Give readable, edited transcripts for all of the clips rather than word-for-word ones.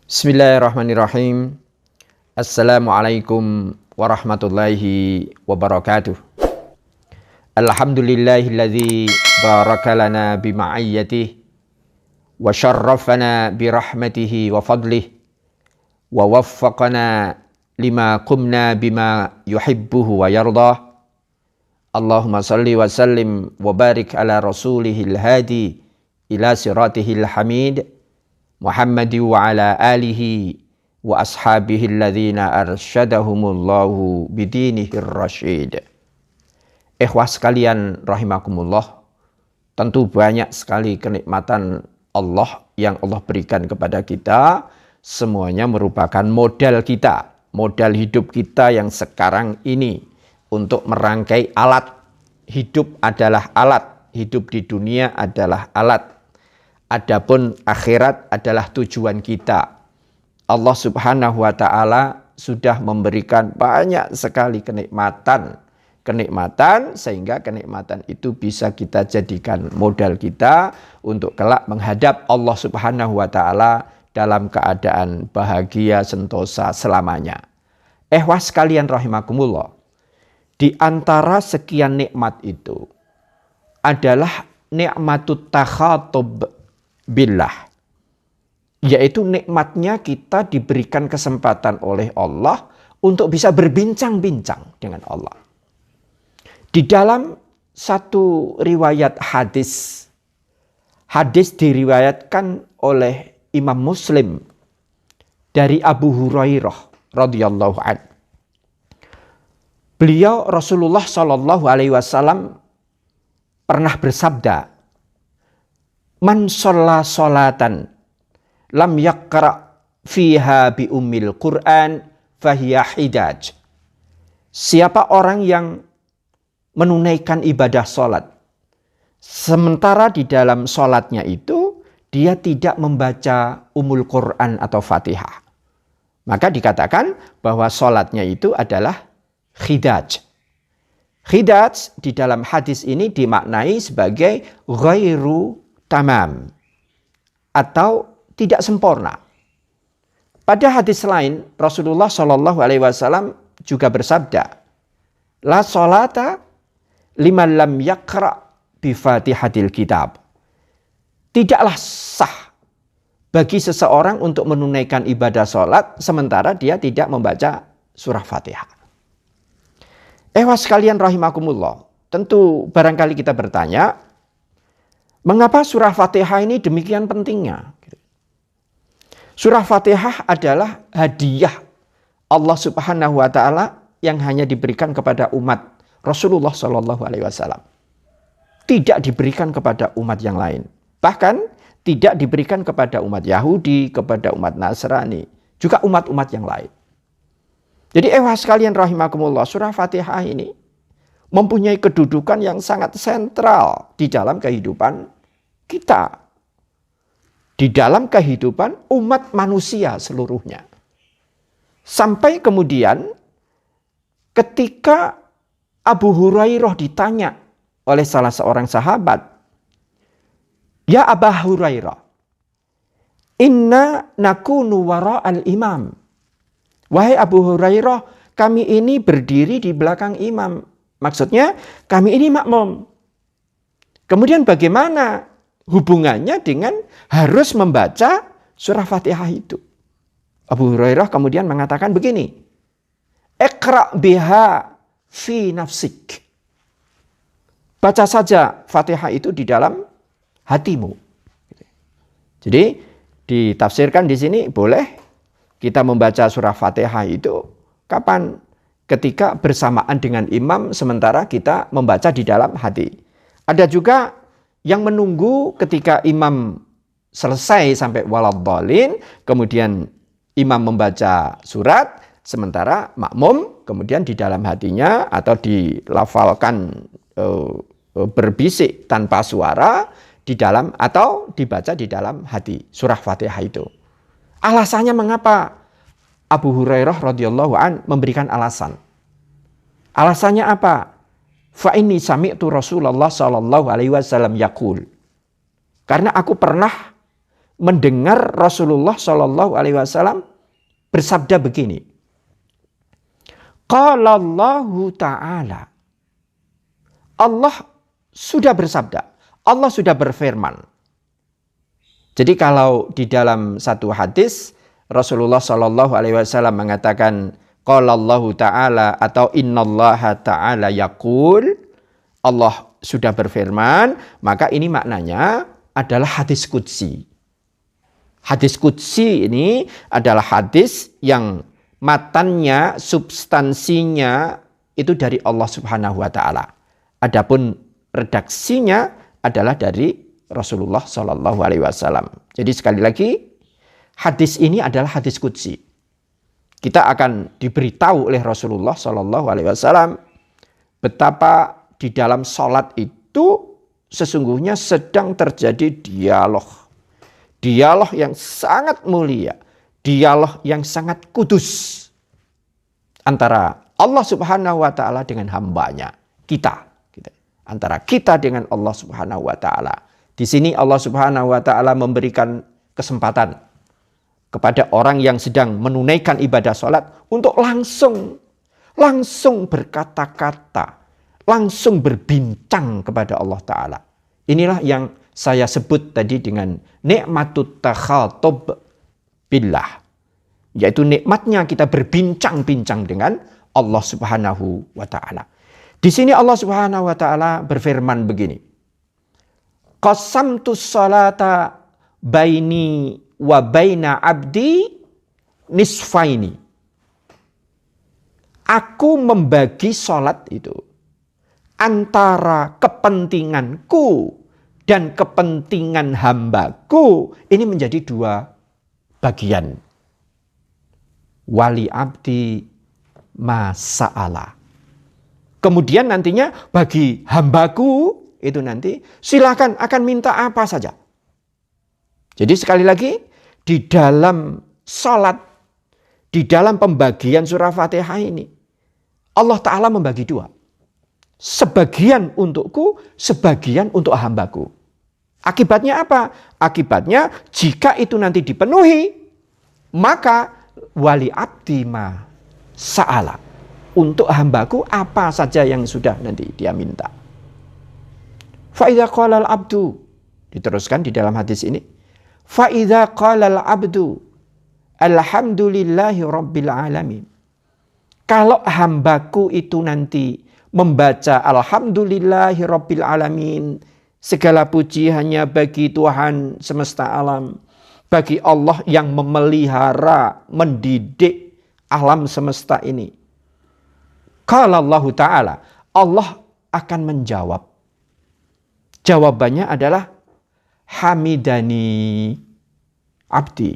Bismillahirrahmanirrahim. Assalamualaikum warahmatullahi wabarakatuh. Alhamdulillahilladzi baraka lana bima'ayyatihi wa syarrafana birahmatihi wa fadlihi wa waffaqana lima qumna bima yuhibbuhu wa yardah. Allahumma salli wa sallim wa barik ala rasulihil hadi ila siratihil hamid Muhammadi wa ala alihi wa ashabihi alladhina arsyadahumullahu bidinihir rasyid. Ikhwah sekalian rahimakumullah, tentu banyak sekali kenikmatan Allah yang Allah berikan kepada kita. Semuanya merupakan modal kita, modal hidup kita yang sekarang ini untuk merangkai alat. Hidup adalah alat, hidup di dunia adalah alat. Adapun akhirat adalah tujuan kita. Allah Subhanahu wa taala sudah memberikan banyak sekali kenikmatan sehingga kenikmatan itu bisa kita jadikan modal kita untuk kelak menghadap Allah Subhanahu wa taala dalam keadaan bahagia sentosa selamanya. Wah sekalian rahimakumullah. Di antara sekian nikmat itu adalah nikmatut takhatub billah, yaitu nikmatnya kita diberikan kesempatan oleh Allah untuk bisa berbincang-bincang dengan Allah. Di dalam satu riwayat hadis diriwayatkan oleh Imam Muslim dari Abu Hurairah radhiyallahu anhu. Beliau Rasulullah Shallallahu alaihi wasallam pernah bersabda, "Man sholla sholatan lam yaqra fiha bi ummil Qur'an fahiya hidaj." Siapa orang yang menunaikan ibadah sholat, sementara di dalam sholatnya itu dia tidak membaca umul Qur'an atau Fatihah, maka dikatakan bahwa sholatnya itu adalah khidaj. Khidaj di dalam hadis ini dimaknai sebagai ghairu tamam atau tidak sempurna. Pada hadis lain Rasulullah Shallallahu alaihi wasallam juga bersabda, "La sholata liman lam yaqra bi Fatihatil kitab." Tidaklah sah bagi seseorang untuk menunaikan ibadah sholat sementara dia tidak membaca surah Fatihah. Sekalian rahimakumullah, tentu barangkali kita bertanya, mengapa surah Fatihah ini demikian pentingnya? Surah Fatihah adalah hadiah Allah Subhanahu wa taala yang hanya diberikan kepada umat Rasulullah Shallallahu alaihi wasallam. Tidak diberikan kepada umat yang lain. Bahkan tidak diberikan kepada umat Yahudi, kepada umat Nasrani, juga umat-umat yang lain. Jadi sekalian rahimakumullah, surah Fatihah ini mempunyai kedudukan yang sangat sentral di dalam kehidupan kita, di dalam kehidupan umat manusia seluruhnya. Sampai kemudian ketika Abu Hurairah ditanya oleh salah seorang sahabat, "Ya Aba Hurairah, inna nakunu wara'al imam." Wahai Abu Hurairah, kami ini berdiri di belakang imam. Maksudnya kami ini makmum. Kemudian bagaimana hubungannya dengan harus membaca surah Fatihah itu? Abu Hurairah kemudian mengatakan begini, "Iqra biha fi nafsik." Baca saja Fatihah itu di dalam hatimu. Jadi ditafsirkan di sini boleh kita membaca surah Fatihah itu kapan? Ketika bersamaan dengan imam sementara kita membaca di dalam hati. Ada juga yang menunggu ketika imam selesai sampai waladhdallin, kemudian imam membaca surat, sementara makmum kemudian di dalam hatinya atau dilafalkan berbisik tanpa suara di dalam atau dibaca di dalam hati surah Fatihah itu. Alasannya mengapa? Abu Hurairah radhiyallahu an memberikan alasan. Alasannya apa? Fa inni sami'tu Rasulullah sallallahu alaihi wasallam yaqul. Karena aku pernah mendengar Rasulullah Shallallahu Alaihi Wasallam bersabda begini. Qala Allahu Ta'ala. Allah sudah bersabda. Allah sudah berfirman. Jadi kalau di dalam satu hadis Rasulullah Shallallahu Alaihi Wasallam mengatakan qala Allahu Ta'ala atau innallaha ta'ala yaqul, Allah sudah berfirman, maka ini maknanya adalah hadis qudsi. Hadis qudsi ini adalah hadis yang matannya, substansinya itu dari Allah Subhanahu wa Ta'ala. Adapun redaksinya adalah dari Rasulullah Shallallahu Alaihi Wasallam. Jadi sekali lagi, hadis ini adalah hadis qudsi. Kita akan diberitahu oleh Rasulullah Shallallahu Alaihi Wasallam betapa di dalam sholat itu sesungguhnya sedang terjadi dialog. Dialog yang sangat mulia. Dialog yang sangat kudus. Antara Allah Subhanahu wa Ta'ala dengan hambanya. Kita. Antara kita dengan Allah Subhanahu wa Ta'ala. Di sini Allah Subhanahu wa Ta'ala memberikan kesempatan kepada orang yang sedang menunaikan ibadah sholat untuk langsung berkata-kata, langsung berbincang kepada Allah Ta'ala. Inilah yang saya sebut tadi dengan nikmatut takhatub billah. Yaitu nikmatnya kita berbincang-bincang dengan Allah Subhanahu wa Ta'ala. Di sini Allah Subhanahu wa Ta'ala berfirman begini. Qasamtus salata baini wa baina abdi nisfaini. Aku membagi salat itu antara kepentinganku dan kepentingan hambaku ini menjadi dua bagian. Wali abdi masa'ala. Kemudian nantinya bagi hambaku itu nanti silakan akan minta apa saja. Jadi sekali lagi di dalam salat, di dalam pembagian surah Fatihah ini Allah Ta'ala membagi dua. Sebagian untukku, sebagian untuk hambaku. Akibatnya apa? Akibatnya jika itu nanti dipenuhi, maka wali abdi ma sa'ala. Untuk hambaku apa saja yang sudah nanti dia minta. Fa'idha qalal abdu. Diteruskan di dalam hadis ini. Fa'idha qalal abdu. Alhamdulillahi rabbil alamin. Kalau hambaku itu nanti membaca Alhamdulillahi rabbil alamin. Segala puji hanya bagi Tuhan semesta alam. Bagi Allah yang memelihara, mendidik alam semesta ini. Qala Allah Ta'ala, Allah akan menjawab. Jawabannya adalah hamidani abdi.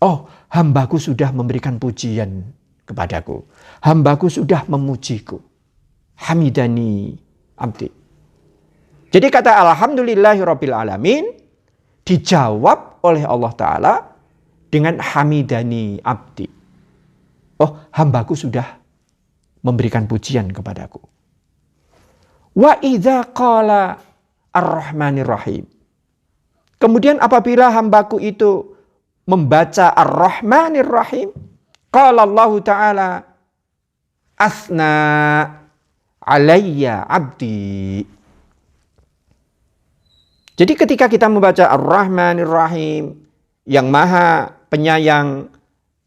Oh, hambaku sudah memberikan pujian kepadaku. Hambaku sudah memujiku. Hamidani abdi. Jadi kata alhamdulillahirabbil alamin dijawab oleh Allah Ta'ala dengan hamidani abdi. Oh, hambaku sudah memberikan pujian kepadaku. Wa idza qala ar-rahmanir rahim. Kemudian apabila hambaku itu membaca ar-rahmanir rahim, qala Allah Ta'ala asna alayya abdi. Jadi ketika kita membaca ar-rahmanir rahim, yang maha penyayang,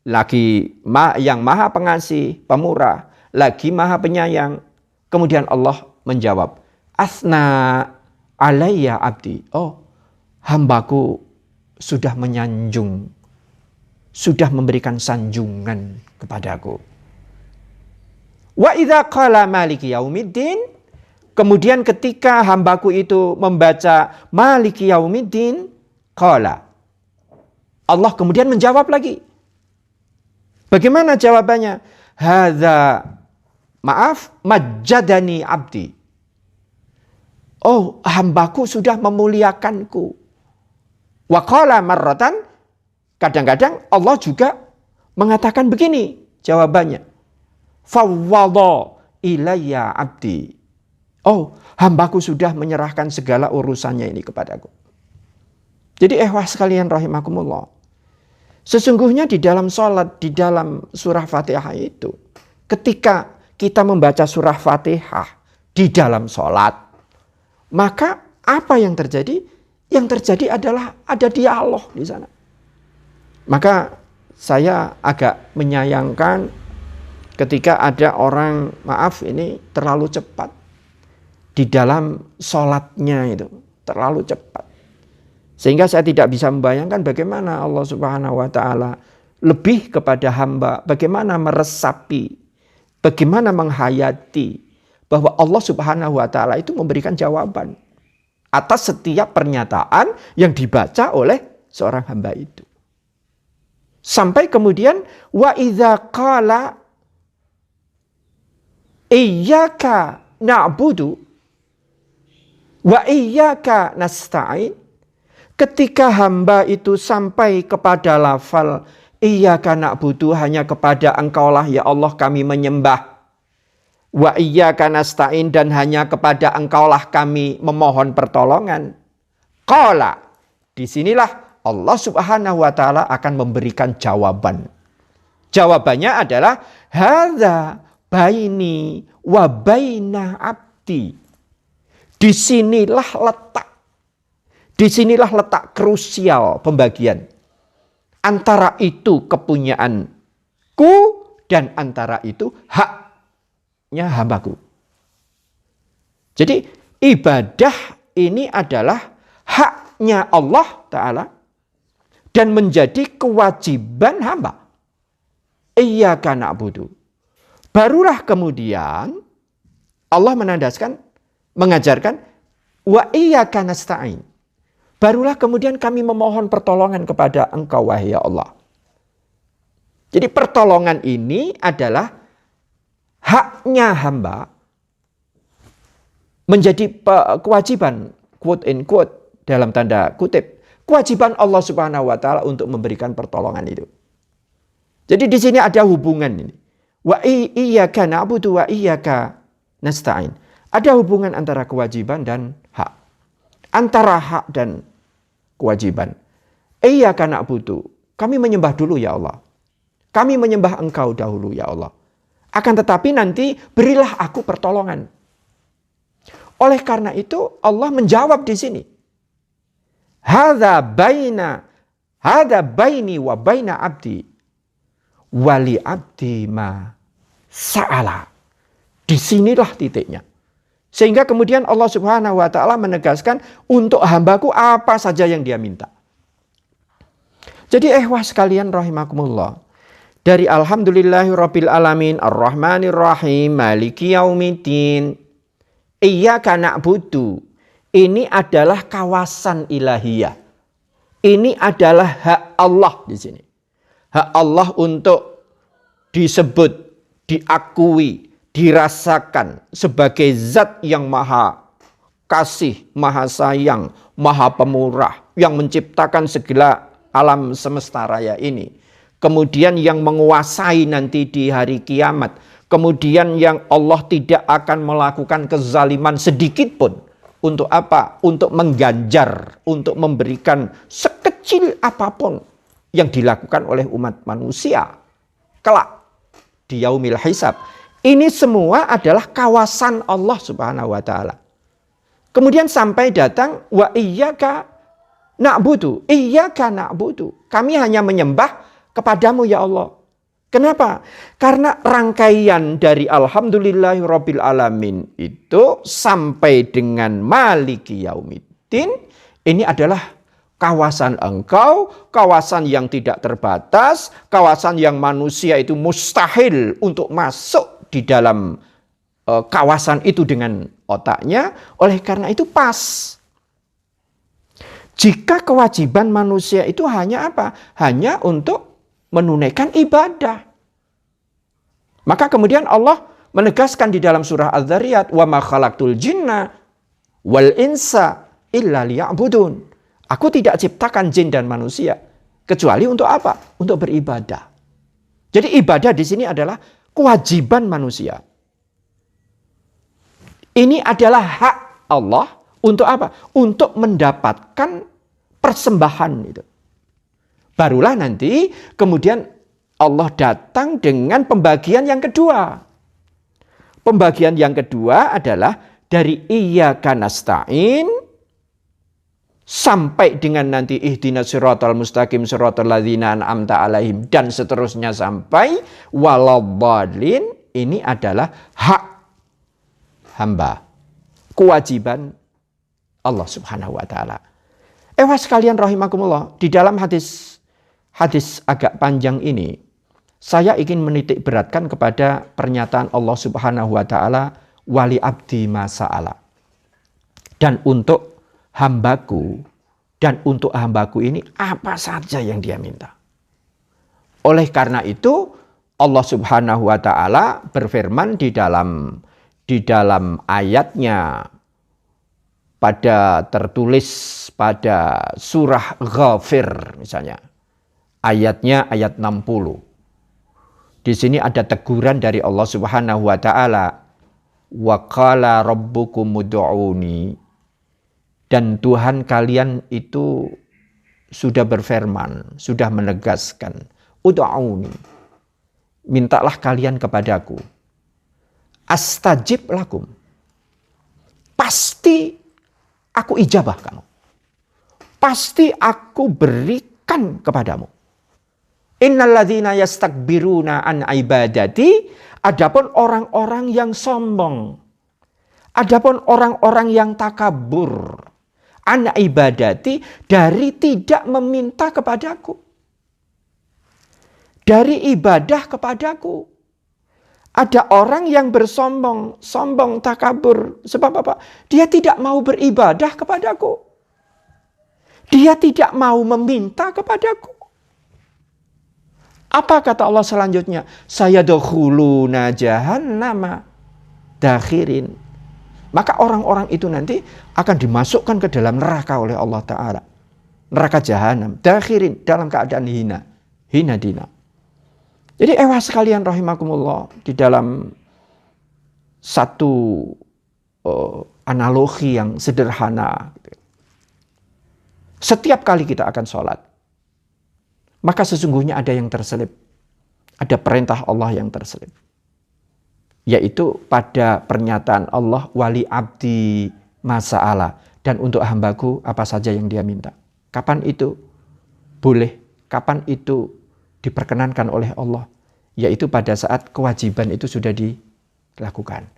lagi yang maha pengasih, pemurah, lagi maha penyayang. Kemudian Allah menjawab, asna alayya abdi. Oh, hambaku sudah menyanjung, sudah memberikan sanjungan kepadaku. Wa idza qala maliki yaumiddin. Kemudian ketika hambaku itu membaca maliki yaumiddin, qala. Allah kemudian menjawab lagi. Bagaimana jawabannya? Hadza majjadani abdi. Oh, hambaku sudah memuliakanku. Wa qala marratan. Kadang-kadang Allah juga mengatakan begini jawabannya. Fawwadha ilayya abdi. Oh, hambaku sudah menyerahkan segala urusannya ini kepadaku. Jadi sekalian rahimakumullah. Sesungguhnya di dalam sholat, di dalam surah Fatihah itu, ketika kita membaca surah Fatihah di dalam sholat, maka apa yang terjadi? Yang terjadi adalah ada dialog di sana. Maka saya agak menyayangkan ketika ada orang, maaf ini terlalu cepat di dalam sholatnya itu, terlalu cepat. Sehingga saya tidak bisa membayangkan bagaimana Allah Subhanahu wa Ta'ala lebih kepada hamba, bagaimana meresapi, bagaimana menghayati bahwa Allah Subhanahu wa Ta'ala itu memberikan jawaban atas setiap pernyataan yang dibaca oleh seorang hamba itu. Sampai kemudian wa idza qala iyyaka na'budu wa iyyaka nasta'in. Ketika hamba itu sampai kepada lafal iyyaka na'budu, hanya kepada Engkaulah ya Allah kami menyembah. Wa iyyaka nasta'in, dan hanya kepada Engkaulah kami memohon pertolongan. Qala, disinilah Allah Subhanahu wa Ta'ala akan memberikan jawaban. Jawabannya adalah hadza baini wa baina abdi. Disinilah letak krusial pembagian antara itu kepunyaanku dan antara itu haknya hambaku. Jadi ibadah ini adalah haknya Allah Ta'ala dan menjadi kewajiban hamba. Iyyaka na'budu. Barulah kemudian Allah mengajarkan wa iyyaka nasta'in. Barulah kemudian kami memohon pertolongan kepada Engkau wahai Allah. Jadi pertolongan ini adalah haknya hamba, menjadi kewajiban, quote in quote, dalam tanda kutip, kewajiban Allah Subhanahu wa Ta'ala untuk memberikan pertolongan itu. Jadi di sini ada hubungan ini. Wa iyyaka na'budu wa iyyaka nasta'in. Ada hubungan antara kewajiban dan hak. Antara hak dan kewajiban. Iyyaka na'budu. Kami menyembah dulu ya Allah. Kami menyembah Engkau dahulu ya Allah. Akan tetapi nanti berilah aku pertolongan. Oleh karena itu Allah menjawab di sini. Hadza baini wa baina abdi. Wali abdi ma sa'ala. Disinilah titiknya. Sehingga kemudian Allah Subhanahu wa Ta'ala menegaskan untuk hambaku apa saja yang dia minta. Jadi sekalian rahimakumullah. Dari alhamdulillahirabbil alamin arrahmanir rahim maliki yaumiddin. Iyyaka na'budu. Ini adalah kawasan ilahiyah. Ini adalah hak Allah di sini. Hak Allah untuk disebut, diakui, dirasakan sebagai zat yang maha kasih, maha sayang, maha pemurah, yang menciptakan segala alam semesta raya ini. Kemudian yang menguasai nanti di hari kiamat. Kemudian yang Allah tidak akan melakukan kezaliman sedikit pun. Untuk apa? Untuk mengganjar, untuk memberikan sekecil apapun yang dilakukan oleh umat manusia kelak di yaumil hisab. Ini semua adalah kawasan Allah Subhanahu wa Ta'ala. Kemudian sampai datang wa iyyaka na'budu. Iyyaka na'budu. Kami hanya menyembah kepadamu ya Allah. Kenapa? Karena rangkaian dari alhamdulillahirabbil alamin itu sampai dengan maliki yaumiddin ini adalah kawasan Engkau, kawasan yang tidak terbatas, kawasan yang manusia itu mustahil untuk masuk di dalam kawasan itu dengan otaknya. Oleh karena itu pas. Jika kewajiban manusia itu hanya apa? Hanya untuk menunaikan ibadah. Maka kemudian Allah menegaskan di dalam surah Az-Zariyat, wa ma khalaqtul jinna wal insa illa liya'budun. Aku tidak ciptakan jin dan manusia kecuali untuk apa? Untuk beribadah. Jadi ibadah di sini adalah kewajiban manusia. Ini adalah hak Allah untuk apa? Untuk mendapatkan persembahan itu. Barulah nanti kemudian Allah datang dengan pembagian yang kedua. Pembagian yang kedua adalah dari iyyaka nasta'in sampai dengan nanti ihdinas siratal mustaqim siratal ladzina an'amta alaihim dan seterusnya sampai waladhdallin. Ini adalah hak hamba, kewajiban Allah Subhanahu wa taala. Sekalian rahimakumullah, di dalam hadis agak panjang ini saya ingin menitik beratkan kepada pernyataan Allah Subhanahu wa taala wali abdi ma sa'ala. Dan untuk hambaku ini apa saja yang dia minta. Oleh karena itu Allah Subhanahu wa taala berfirman di dalam ayatnya tertulis pada surah Ghafir misalnya. Ayatnya ayat 60. Di sini ada teguran dari Allah Subhanahu wa taala. Wa qala rabbukum ud'uni. Dan Tuhan kalian itu sudah berfirman, sudah menegaskan, ud'uni. Mintalah kalian kepadaku. Astajib lakum. Pasti aku ijabah kamu. Pasti aku berikan kepadamu. Innalladzina yastakbiruna an ibadati, adapun orang-orang yang sombong, adapun orang-orang yang takabur, an ibadati, dari tidak meminta kepadaku, dari ibadah kepadaku. Ada orang yang bersombong, sombong, takabur. Sebab apa? Dia tidak mau beribadah kepadaku. Dia tidak mau meminta kepadaku. Apa kata Allah selanjutnya? Sayadkhuluna jahannama dakhirin. Maka orang-orang itu nanti akan dimasukkan ke dalam neraka oleh Allah Ta'ala. Neraka jahanam. Dakhirin, dalam keadaan hina dina. Jadi sekalian rahimakumullah, di dalam satu analogi yang sederhana. Setiap kali kita akan sholat, maka sesungguhnya ada yang terselip. Ada perintah Allah yang terselip. Yaitu pada pernyataan Allah, wali abdi masa'ala. Dan untuk hambaku apa saja yang dia minta. Kapan itu boleh? Kapan itu diperkenankan oleh Allah? Yaitu pada saat kewajiban itu sudah dilakukan.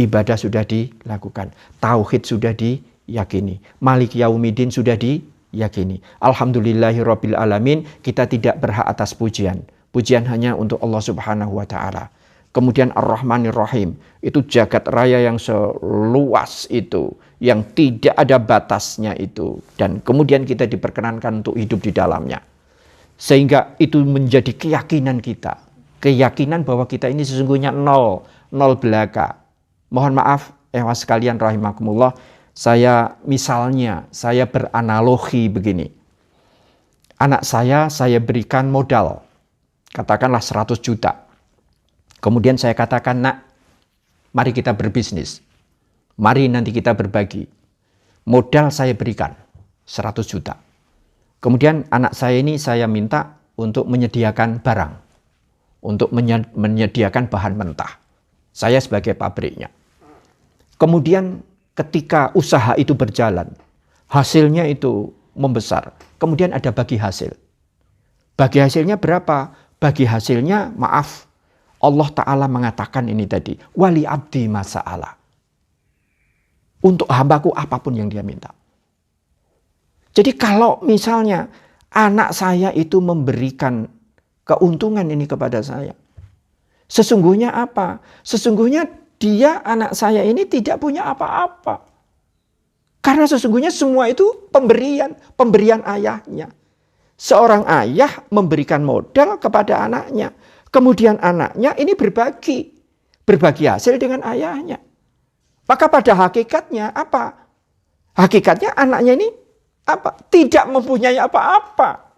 Ibadah sudah dilakukan. Tauhid sudah diyakini. Malik Yaumiddin sudah diyakini. Alhamdulillahirabbil alamin, kita tidak berhak atas pujian. Pujian hanya untuk Allah Subhanahu wa taala. Kemudian Ar-Rahmanir Rahim, itu jagat raya yang seluas itu, yang tidak ada batasnya itu, dan kemudian kita diperkenankan untuk hidup di dalamnya. Sehingga itu menjadi keyakinan kita. Keyakinan bahwa kita ini sesungguhnya nol belaka. Mohon maaf, sekalian rahimakumullah, saya beranalogi begini. Anak saya berikan modal, katakanlah 100 juta. Kemudian saya katakan, nak, mari kita berbisnis. Mari nanti kita berbagi. Modal saya berikan 100 juta. Kemudian anak saya ini saya minta untuk menyediakan barang. Untuk menyediakan bahan mentah. Saya sebagai pabriknya. Kemudian ketika usaha itu berjalan, hasilnya itu membesar. Kemudian ada bagi hasil. Bagi hasilnya berapa? Bagi hasilnya, maaf, Allah Ta'ala mengatakan ini tadi, wali abdi masa'ala. Untuk hambaku apapun yang dia minta. Jadi kalau misalnya anak saya itu memberikan keuntungan ini kepada saya, sesungguhnya apa? Sesungguhnya anak saya ini tidak punya apa-apa. Karena sesungguhnya semua itu pemberian ayahnya. Seorang ayah memberikan modal kepada anaknya. Kemudian anaknya ini berbagi hasil dengan ayahnya. Maka pada hakikatnya apa? Hakikatnya anaknya ini apa? Tidak mempunyai apa-apa.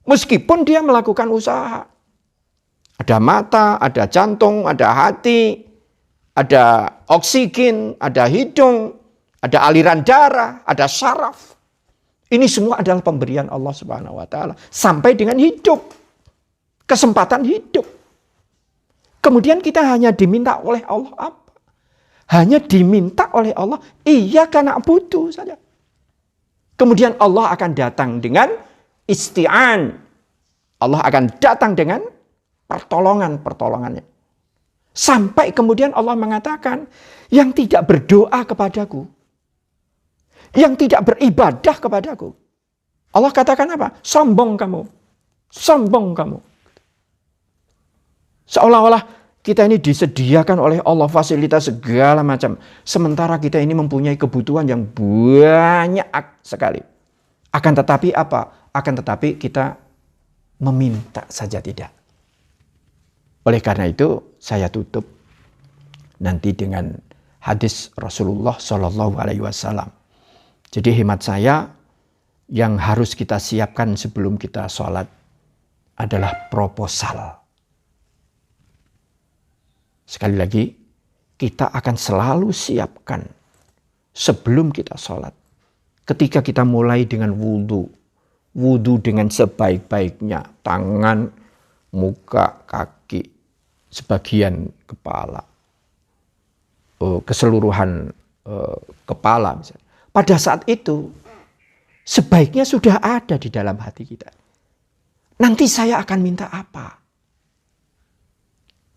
Meskipun dia melakukan usaha. Ada mata, ada jantung, ada hati, ada oksigen, ada hidung, ada aliran darah, ada syaraf. Ini semua adalah pemberian Allah Subhanahu wa taala sampai dengan hidup. Kesempatan hidup. Kemudian kita hanya diminta oleh Allah apa? Hanya diminta oleh Allah, iyyaka na'budu saja. Kemudian Allah akan datang dengan isti'an. Allah akan datang dengan pertolongannya. Sampai kemudian Allah mengatakan, yang tidak berdoa kepadaku, yang tidak beribadah kepadaku, Allah katakan apa? Sombong kamu. Sombong kamu. Seolah-olah kita ini disediakan oleh Allah fasilitas segala macam. Sementara kita ini mempunyai kebutuhan yang banyak sekali. Akan tetapi apa? Akan tetapi kita meminta saja tidak. Oleh karena itu saya tutup nanti dengan hadis Rasulullah Shallallahu Alaihi Wasallam. Jadi hemat saya yang harus kita siapkan sebelum kita sholat adalah proposal. Sekali lagi, kita akan selalu siapkan sebelum kita sholat. Ketika kita mulai dengan wudhu. Wudhu dengan sebaik-baiknya. Tangan, muka, kaki, sebagian kepala. Keseluruhan kepala misalnya. Pada saat itu, sebaiknya sudah ada di dalam hati kita. Nanti saya akan minta apa?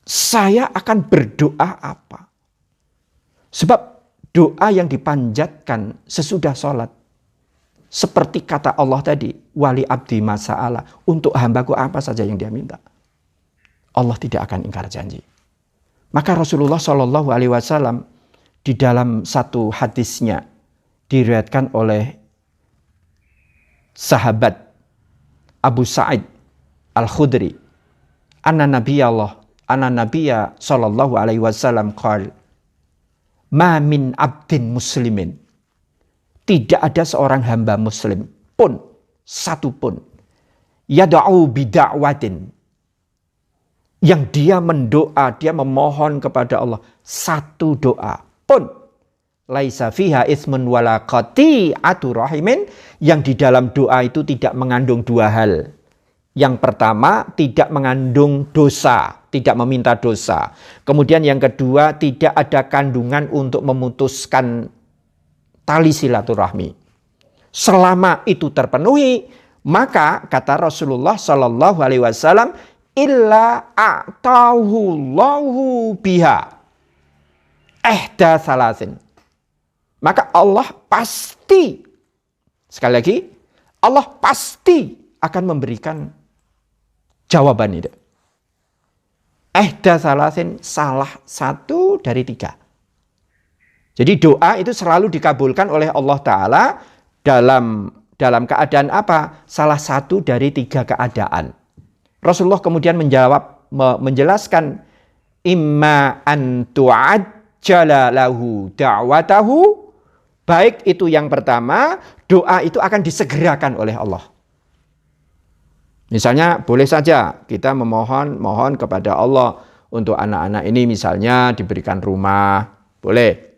Saya akan berdoa apa? Sebab doa yang dipanjatkan sesudah sholat. Seperti kata Allah tadi, wali abdi masa'ala. Untuk hambaku apa saja yang dia minta. Allah tidak akan ingkar janji. Maka Rasulullah Shallallahu Alaihi Wasallam di dalam satu hadisnya diriwayatkan oleh sahabat Abu Sa'id Al-Khudri. Anna Nabiyya Shallallahu Alaihi Wasallam qala, ma min abdin muslimin. Tidak ada seorang hamba muslim pun, satu pun, yada'u bida'watin, yang dia mendoa, dia memohon kepada Allah, satu doa pun, laisa fiha ismun wala qati'atu rahimin, yang di dalam doa itu tidak mengandung dua hal. Yang pertama, tidak mengandung dosa, tidak meminta dosa. Kemudian yang kedua, tidak ada kandungan untuk memutuskan tali silaturahmi. Selama itu terpenuhi, maka kata Rasulullah Shallallahu Alaihi Wasallam, illa a'tahullahu biha ihda salasin. Maka Allah pasti, sekali lagi, Allah pasti akan memberikan jawaban itu. Ihda salasin, salah satu dari tiga. Jadi doa itu selalu dikabulkan oleh Allah Ta'ala dalam keadaan apa? Salah satu dari tiga keadaan. Rasulullah kemudian menjelaskan, imma an tu'ajjala lahu da'watahu, baik itu yang pertama, doa itu akan disegerakan oleh Allah. Misalnya boleh saja kita mohon kepada Allah untuk anak-anak ini misalnya diberikan rumah, boleh.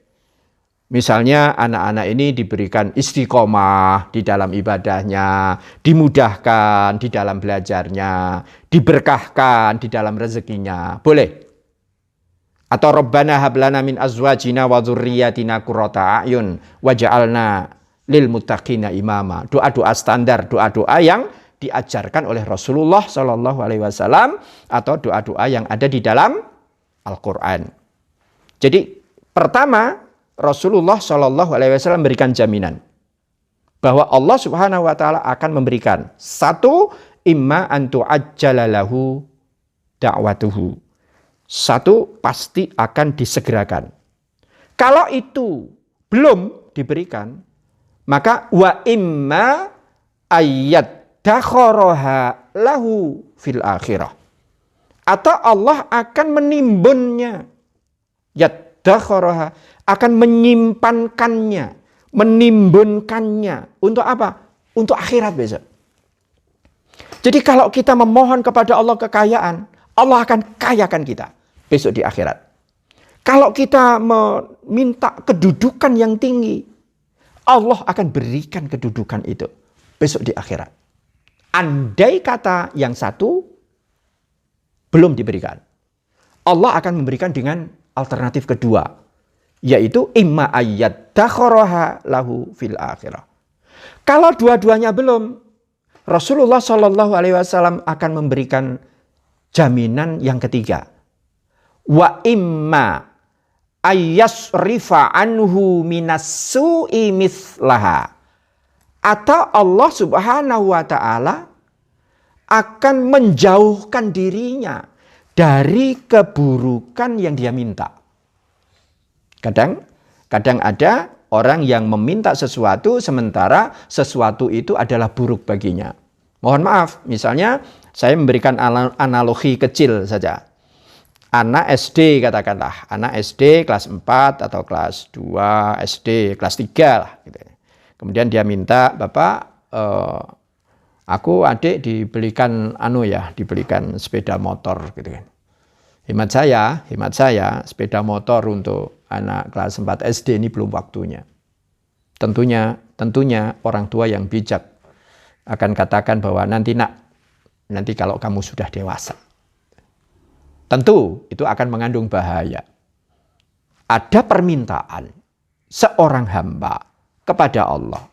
Misalnya anak-anak ini diberikan istiqomah di dalam ibadahnya, dimudahkan di dalam belajarnya, diberkahkan di dalam rezekinya, boleh. Atau Rabbana hablana min azwajina wa dzurriyyatina qurrata a'yun waj'alna lil muttaqina imama. Doa-doa standar, doa-doa yang diajarkan oleh Rasulullah Shallallahu Alaihi Wasallam atau doa-doa yang ada di dalam Al-Quran. Jadi pertama, Rasulullah Shallallahu Alaihi Wasallam memberikan jaminan bahwa Allah Subhanahu Wa Taala akan memberikan satu, imma antu ajjalalahu da'watuhu. Satu, pasti akan disegerakan. Kalau itu belum diberikan, maka wa imma ayat dakharaha lahu fil akhirah. Atau Allah akan menimbunnya. Yaddakharaha, akan menyimpankannya, menimbunkannya. Untuk apa? Untuk akhirat besok. Jadi kalau kita memohon kepada Allah kekayaan, Allah akan kayakan kita besok di akhirat. Kalau kita meminta kedudukan yang tinggi, Allah akan berikan kedudukan itu. besok di akhirat. Andai kata yang satu belum diberikan, Allah akan memberikan dengan alternatif kedua, yaitu imma ayyad dakharaha lahu fil akhirah. Kalau dua-duanya belum, Rasulullah Shallallahu Alaihi Wasallam akan memberikan jaminan yang ketiga. Wa imma ayyasrifa anhu minas su'i mislaha. Atau Allah Subhanahu wa taala akan menjauhkan dirinya dari keburukan yang dia minta. Kadang ada orang yang meminta sesuatu sementara sesuatu itu adalah buruk baginya. Mohon maaf, misalnya saya memberikan analogi kecil saja. Anak SD katakanlah, anak SD kelas 4 atau kelas 2, SD kelas 3 lah. Gitu. Kemudian dia minta, Bapak, aku adik dibelikan dibelikan sepeda motor gitu kan. Hemat saya sepeda motor untuk anak kelas 4 SD ini belum waktunya. Tentunya orang tua yang bijak akan katakan bahwa nanti kalau kamu sudah dewasa. Tentu itu akan mengandung bahaya. Ada permintaan seorang hamba kepada Allah.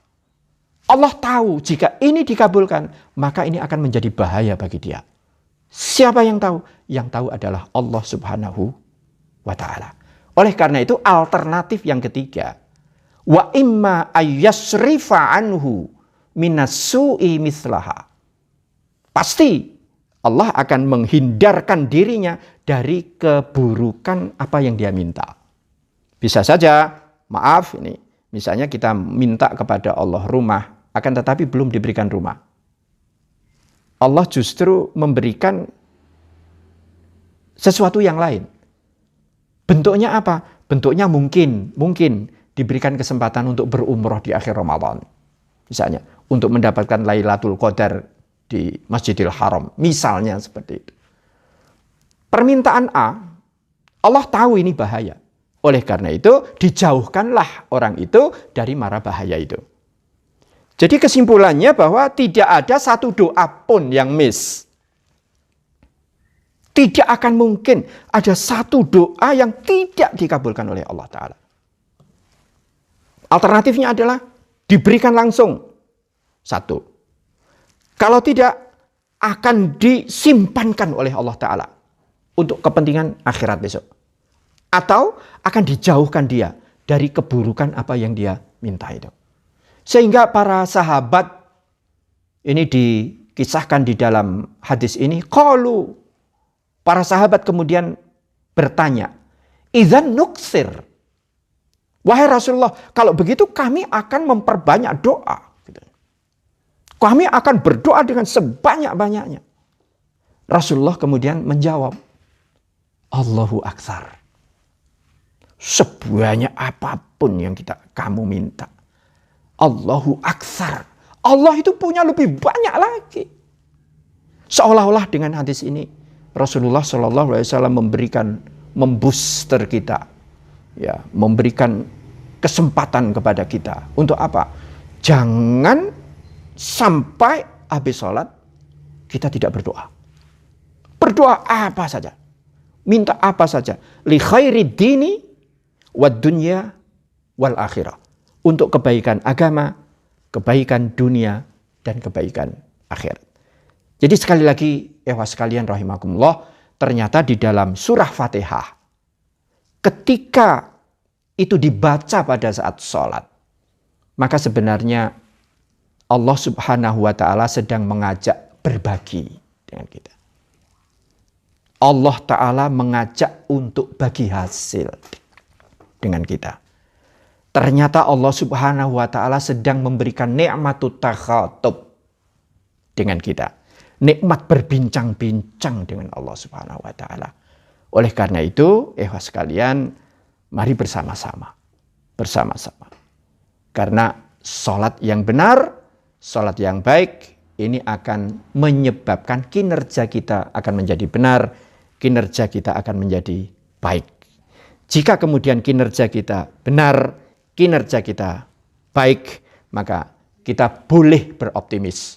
Allah tahu jika ini dikabulkan, maka ini akan menjadi bahaya bagi dia. Siapa yang tahu? Yang tahu adalah Allah Subhanahu wa ta'ala. Oleh karena itu alternatif yang ketiga. Wa imma ayyasrifa anhu minas su'i mislaha. Pasti Allah akan menghindarkan dirinya dari keburukan apa yang dia minta. Bisa saja, maaf ini, misalnya kita minta kepada Allah rumah, akan tetapi belum diberikan rumah. Allah justru memberikan sesuatu yang lain. Bentuknya apa? Bentuknya mungkin diberikan kesempatan untuk berumroh di akhir Ramadan. Misalnya, untuk mendapatkan Lailatul Qadar di Masjidil Haram. Misalnya seperti itu. Permintaan A, Allah tahu ini bahaya. Oleh karena itu, dijauhkanlah orang itu dari mara bahaya itu. Jadi kesimpulannya bahwa tidak ada satu doa pun yang miss. Tidak akan mungkin ada satu doa yang tidak dikabulkan oleh Allah Ta'ala. Alternatifnya adalah diberikan langsung. Satu. Kalau tidak, akan disimpankan oleh Allah Ta'ala untuk kepentingan akhirat besok. Atau akan dijauhkan dia dari keburukan apa yang dia minta itu. Sehingga para sahabat, ini dikisahkan di dalam hadis ini, qalu, para sahabat kemudian bertanya, idzan nuksir. Wahai Rasulullah, kalau begitu kami akan memperbanyak doa. Kami akan berdoa dengan sebanyak-banyaknya. Rasulullah kemudian menjawab, Allahu Akbar. Sebanyak apapun yang kamu minta, Allahu Akbar. Allah itu punya lebih banyak lagi. Seolah-olah dengan hadis ini, Rasulullah SAW membooster kita, ya, memberikan kesempatan kepada kita untuk apa? Jangan sampai habis sholat kita tidak berdoa. Berdoa apa saja, minta apa saja, li khairid dini wad dunya wal akhirah, untuk kebaikan agama, kebaikan dunia dan kebaikan akhirat. Jadi sekali lagi, sekalian rahimakumullah, ternyata di dalam surah Fatihah, ketika itu dibaca pada saat sholat, maka sebenarnya Allah Subhanahu wa ta'ala sedang mengajak berbagi dengan kita. Allah Ta'ala mengajak untuk bagi hasil dengan kita. Ternyata Allah Subhanahu wa ta'ala sedang memberikan nikmatut takhatub dengan kita. Nikmat berbincang-bincang dengan Allah Subhanahu wa ta'ala. Oleh karena itu, sekalian, mari bersama-sama. Karena sholat yang benar, sholat yang baik, ini akan menyebabkan kinerja kita akan menjadi benar, kinerja kita akan menjadi baik. Jika kemudian kinerja kita benar, kinerja kita baik, maka kita boleh beroptimis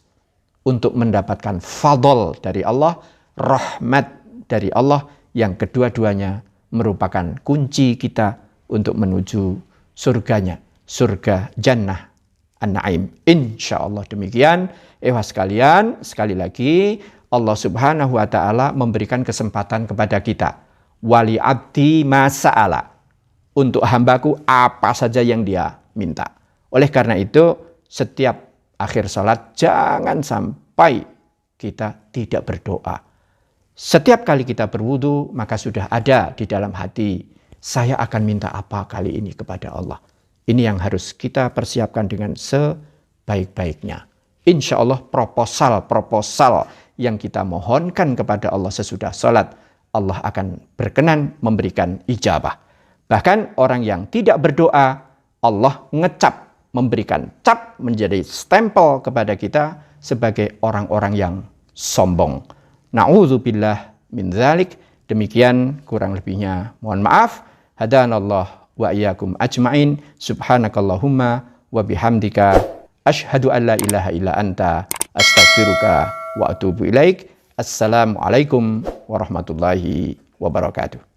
untuk mendapatkan fadl dari Allah, rahmat dari Allah yang kedua-duanya merupakan kunci kita untuk menuju surganya, surga jannah an-na'im. Insyaallah demikian. Sekalian, sekali lagi Allah Subhanahu wa taala memberikan kesempatan kepada kita. Wali abdi masa'ala. Untuk hambaku apa saja yang dia minta. Oleh karena itu, setiap akhir salat jangan sampai kita tidak berdoa. Setiap kali kita berwudu, maka sudah ada di dalam hati, saya akan minta apa kali ini kepada Allah. Ini yang harus kita persiapkan dengan sebaik-baiknya. Insya Allah proposal yang kita mohonkan kepada Allah sesudah salat, Allah akan berkenan memberikan ijabah. Bahkan orang yang tidak berdoa, Allah ngecap, memberikan cap, menjadi stempel kepada kita sebagai orang-orang yang sombong. Na'udzubillah min dzalik. Demikian kurang lebihnya mohon maaf. Hadanallah wa iyyakum ajmain. Subhanakallahumma wa bihamdika asyhadu an la ilaha illa anta astaghfiruka wa atubu ilaik. Assalamualaikum warahmatullahi wabarakatuh.